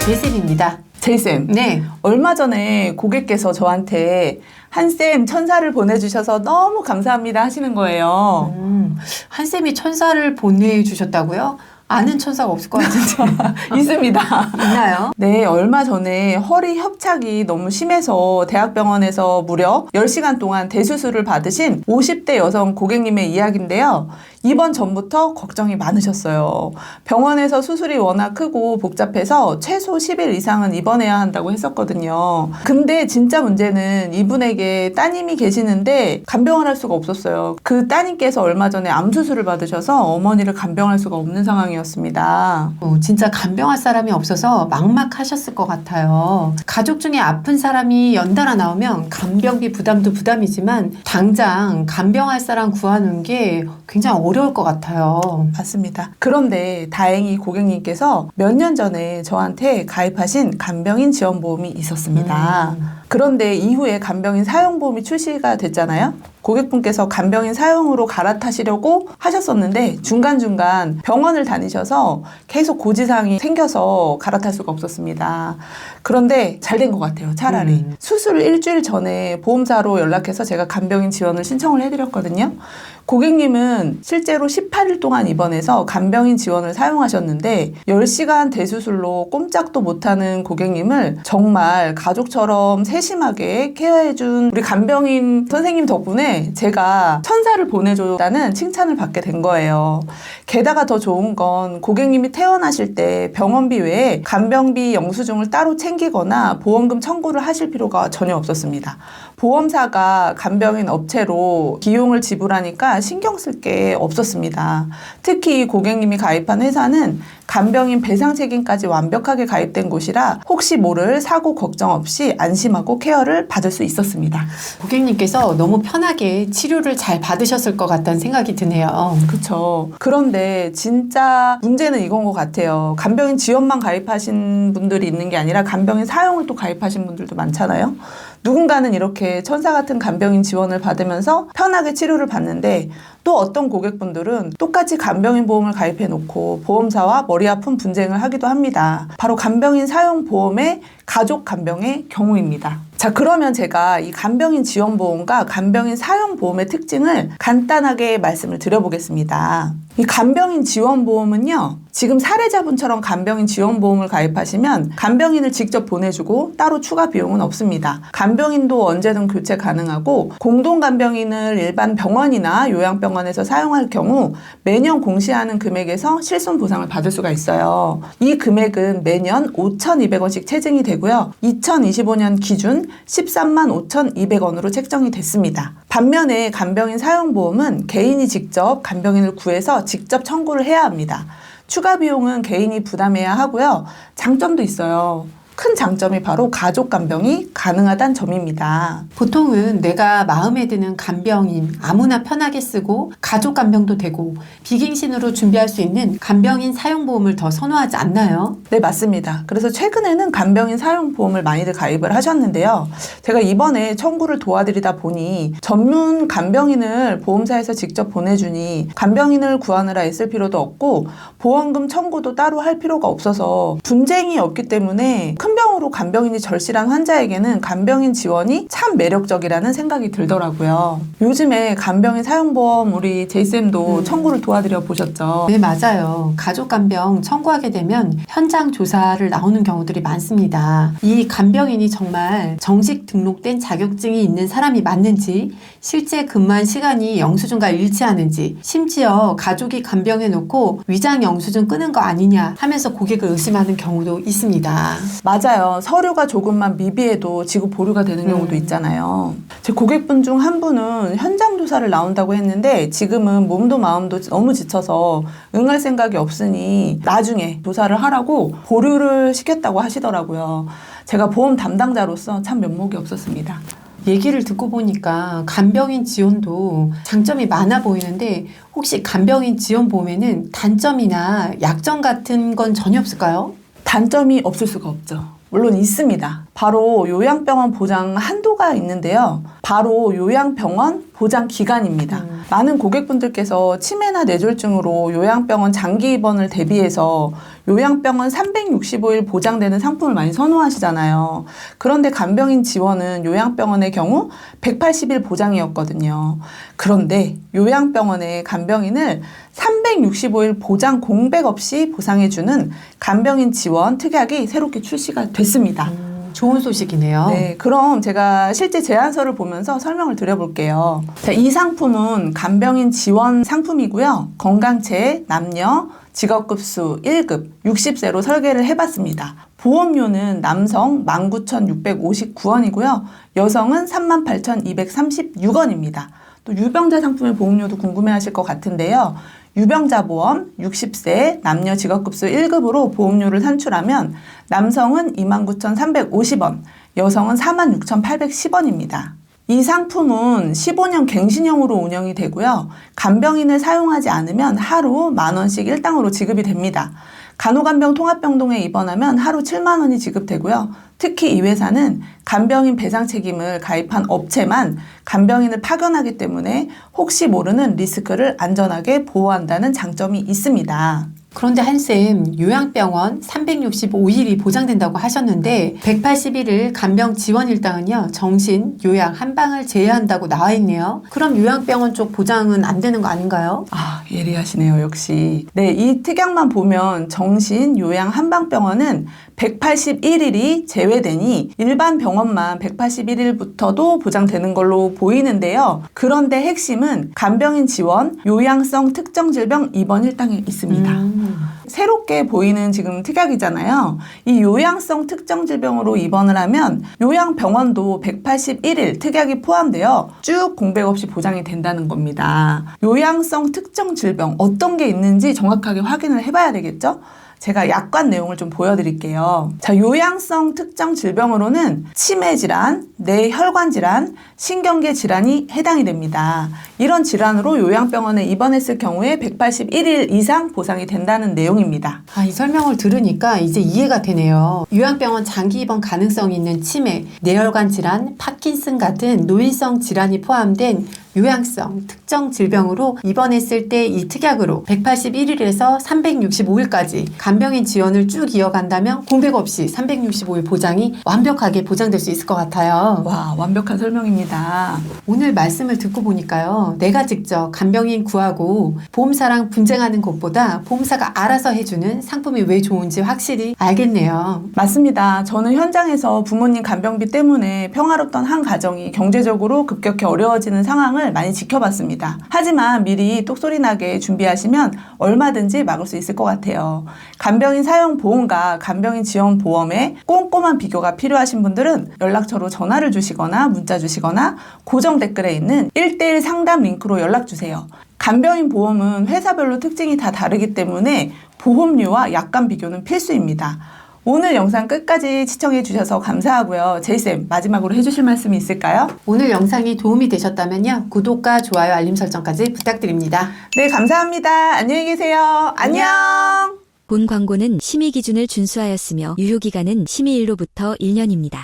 제이쌤입니다. 제이쌤, 네. 얼마 전에 고객께서 저한테 한쌤 천사를 보내주셔서 너무 감사합니다 하시는 거예요. 한쌤이 천사를 보내주셨다고요? 아는 천사가 없을 것 같은데. 있습니다. 있나요? 네, 얼마 전에 허리 협착이 너무 심해서 대학병원에서 무려 10시간 동안 대수술을 받으신 50대 여성 고객님의 이야기인데요. 입원 전부터 걱정이 많으셨어요. 병원에서 수술이 워낙 크고 복잡해서 최소 10일 이상은 입원해야 한다고 했었거든요. 근데 진짜 문제는 이분에게 따님이 계시는데 간병을 할 수가 없었어요. 그 따님께서 얼마 전에 암수술을 받으셔서 어머니를 간병할 수가 없는 상황이었습니다. 진짜 간병할 사람이 없어서 막막하셨을 것 같아요. 가족 중에 아픈 사람이 연달아 나오면 간병비 부담도 부담이지만 당장 간병할 사람 구하는 게 굉장히 어려울 것 같아요. 맞습니다. 그런데 다행히 고객님께서 몇 년 전에 저한테 가입하신 간병인 지원보험이 있었습니다. 그런데 이후에 간병인 사용보험이 출시가 됐잖아요. 고객분께서 간병인 사용으로 갈아타시려고 하셨었는데 중간중간 병원을 다니셔서 계속 고지사항이 생겨서 갈아탈 수가 없었습니다. 그런데 잘 된 것 같아요. 차라리. 수술 일주일 전에 보험사로 연락해서 제가 간병인 지원을 신청을 해드렸거든요. 고객님은 실제로 18일 동안 입원해서 간병인 지원을 사용하셨는데 10시간 대수술로 꼼짝도 못하는 고객님을 정말 가족처럼 세심하게 케어해준 우리 간병인 선생님 덕분에 제가 천사를 보내줬다는 칭찬을 받게 된 거예요. 게다가 더 좋은 건 고객님이 퇴원하실 때 병원비 외에 간병비 영수증을 따로 챙기거나 보험금 청구를 하실 필요가 전혀 없었습니다. 보험사가 간병인 업체로 비용을 지불하니까 신경 쓸 게 없었습니다. 특히 고객님이 가입한 회사는 간병인 배상 책임까지 완벽하게 가입된 곳이라 혹시 모를 사고 걱정 없이 안심하고 케어를 받을 수 있었습니다. 고객님께서 너무 편하게 치료를 잘 받으셨을 것 같다는 생각이 드네요. 그렇죠. 그런데 진짜 문제는 이건 것 같아요. 간병인 지원만 가입하신 분들이 있는 게 아니라 간병인 사용을 또 가입하신 분들도 많잖아요. 누군가는 이렇게 천사 같은 간병인 지원을 받으면서 편하게 치료를 받는데 또 어떤 고객분들은 똑같이 간병인 보험을 가입해 놓고 보험사와 머리 아픈 분쟁을 하기도 합니다. 바로 간병인 사용 보험의 가족 간병의 경우입니다. 자, 그러면 제가 이 간병인 지원보험과 간병인 사용보험의 특징을 간단하게 말씀을 드려보겠습니다. 이 간병인 지원보험은요, 지금 사례자분처럼 간병인 지원보험을 가입하시면 간병인을 직접 보내주고 따로 추가 비용은 없습니다. 간병인도 언제든 교체 가능하고 공동간병인을 일반 병원이나 요양병원에서 사용할 경우 매년 공시하는 금액에서 실손 보상을 받을 수가 있어요. 이 금액은 매년 5,200원씩 체증이 되고요. 2025년 기준 13만 5,200원으로 책정이 됐습니다. 반면에 간병인 사용보험은 개인이 직접 간병인을 구해서 직접 청구를 해야 합니다. 추가 비용은 개인이 부담해야 하고요. 장점도 있어요. 큰 장점이 바로 가족 간병이 가능하다는 점입니다. 보통은 내가 마음에 드는 간병인 아무나 편하게 쓰고 가족 간병도 되고 비갱신으로 준비할 수 있는 간병인 사용보험을 더 선호하지 않나요? 네, 맞습니다. 그래서 최근에는 간병인 사용보험을 많이들 가입을 하셨는데요. 제가 이번에 청구를 도와드리다 보니 전문 간병인을 보험사에서 직접 보내주니 간병인을 구하느라 애쓸 필요도 없고 보험금 청구도 따로 할 필요가 없어서 분쟁이 없기 때문에 큰 병으로 간병인이 절실한 환자에게는 간병인 지원이 참 매력적이라는 생각이 들더라고요. 요즘에 간병인 사용보험 우리 제이쌤도 청구를 도와드려 보셨죠? 네, 맞아요. 가족 간병 청구하게 되면 현장 조사를 나오는 경우들이 많습니다. 이 간병인이 정말 정식 등록된 자격증이 있는 사람이 맞는지, 실제 근무한 시간이 영수증과 일치하는지, 심지어 가족이 간병해놓고 위장 영수증 끄는 거 아니냐 하면서 고객을 의심하는 경우도 있습니다. 맞아요. 서류가 조금만 미비해도 지급 보류가 되는 경우도 있잖아요. 제 고객분 중 한 분은 현장 조사를 나온다고 했는데 지금은 몸도 마음도 너무 지쳐서 응할 생각이 없으니 나중에 조사를 하라고 보류를 시켰다고 하시더라고요. 제가 보험 담당자로서 참 면목이 없었습니다. 얘기를 듣고 보니까 간병인 지원도 장점이 많아 보이는데 혹시 간병인 지원보험에는 단점이나 약점 같은 건 전혀 없을까요? 단점이 없을 수가 없죠. 물론 있습니다. 바로 요양병원 보장 한도가 있는데요. 바로 요양병원 보장 기간입니다. 많은 고객분들께서 치매나 뇌졸중으로 요양병원 장기 입원을 대비해서 요양병원 365일 보장되는 상품을 많이 선호하시잖아요. 그런데 간병인 지원은 요양병원의 경우 180일 보장이었거든요. 그런데 요양병원의 간병인을 365일 보장 공백 없이 보상해주는 간병인 지원 특약이 새롭게 출시가 됐습니다. 좋은 소식이네요. 네, 그럼 제가 실제 제안서를 보면서 설명을 드려볼게요. 자, 이 상품은 간병인 지원 상품이고요. 건강체, 남녀, 직업급수 1급, 60세로 설계를 해봤습니다. 보험료는 남성 19,659원이고요. 여성은 38,236원입니다. 또 유병자 상품의 보험료도 궁금해하실 것 같은데요. 유병자 보험 60세 남녀 직업급수 1급으로 보험료를 산출하면 남성은 29,350원, 여성은 46,810원입니다. 이 상품은 15년 갱신형으로 운영이 되고요. 간병인을 사용하지 않으면 하루 10,000원씩 일당으로 지급이 됩니다. 간호간병 통합병동에 입원하면 하루 70,000원이 지급되고요. 특히 이 회사는 간병인 배상 책임을 가입한 업체만 간병인을 파견하기 때문에 혹시 모르는 리스크를 안전하게 보호한다는 장점이 있습니다. 그런데 한쌤, 요양병원 365일이 보장된다고 하셨는데 180일을 간병 지원 일당은요, 정신, 요양, 한방을 제외한다고 나와 있네요. 그럼 요양병원 쪽 보장은 안 되는 거 아닌가요? 아, 예리하시네요, 역시. 네, 이 특약만 보면 정신, 요양, 한방병원은 181일이 제외되니 일반 병원만 181일부터도 보장되는 걸로 보이는데요. 그런데 핵심은 간병인 지원, 요양성 특정 질병 입원 일당에 있습니다. 새롭게 보이는 지금 특약이잖아요. 이 요양성 특정 질병으로 입원을 하면 요양병원도 181일 특약이 포함되어 쭉 공백 없이 보장이 된다는 겁니다. 요양성 특정 질병 어떤 게 있는지 정확하게 확인을 해봐야 되겠죠? 제가 약관 내용을 좀 보여드릴게요. 자, 요양성 특정 질병으로는 치매 질환, 뇌혈관 질환, 신경계 질환이 해당이 됩니다. 이런 질환으로 요양병원에 입원했을 경우에 181일 이상 보상이 된다는 내용입니다. 이 설명을 들으니까 이제 이해가 되네요. 요양병원 장기 입원 가능성이 있는 치매, 뇌혈관 질환, 파킨슨 같은 노인성 질환이 포함된 요양성 특정 질병으로 입원했을 때 이 특약으로 181일에서 365일까지 간병인 지원을 쭉 이어간다면 공백 없이 365일 보장이 완벽하게 보장될 수 있을 것 같아요. 와, 완벽한 설명입니다. 오늘 말씀을 듣고 보니까요, 내가 직접 간병인 구하고 보험사랑 분쟁하는 것보다 보험사가 알아서 해주는 상품이 왜 좋은지 확실히 알겠네요. 맞습니다. 저는 현장에서 부모님 간병비 때문에 평화롭던 한 가정이 경제적으로 급격히 어려워지는 상황을 많이 지켜봤습니다. 하지만 미리 똑소리 나게 준비하시면 얼마든지 막을 수 있을 것 같아요. 간병인 사용 보험과 간병인 지원 보험에 꼼꼼한 비교가 필요하신 분들은 연락처로 전화를 주시거나 문자 주시거나 고정 댓글에 있는 1:1 상담 링크로 연락 주세요. 간병인 보험은 회사별로 특징이 다 다르기 때문에 보험료와 약관 비교는 필수입니다. 오늘 영상 끝까지 시청해 주셔서 감사하고요. 제이쌤, 마지막으로 해주실 말씀이 있을까요? 오늘 영상이 도움이 되셨다면요, 구독과 좋아요, 알림 설정까지 부탁드립니다. 네, 감사합니다. 안녕히 계세요. 안녕. 본 광고는 심의 기준을 준수하였으며 유효기간은 심의일로부터 1년입니다.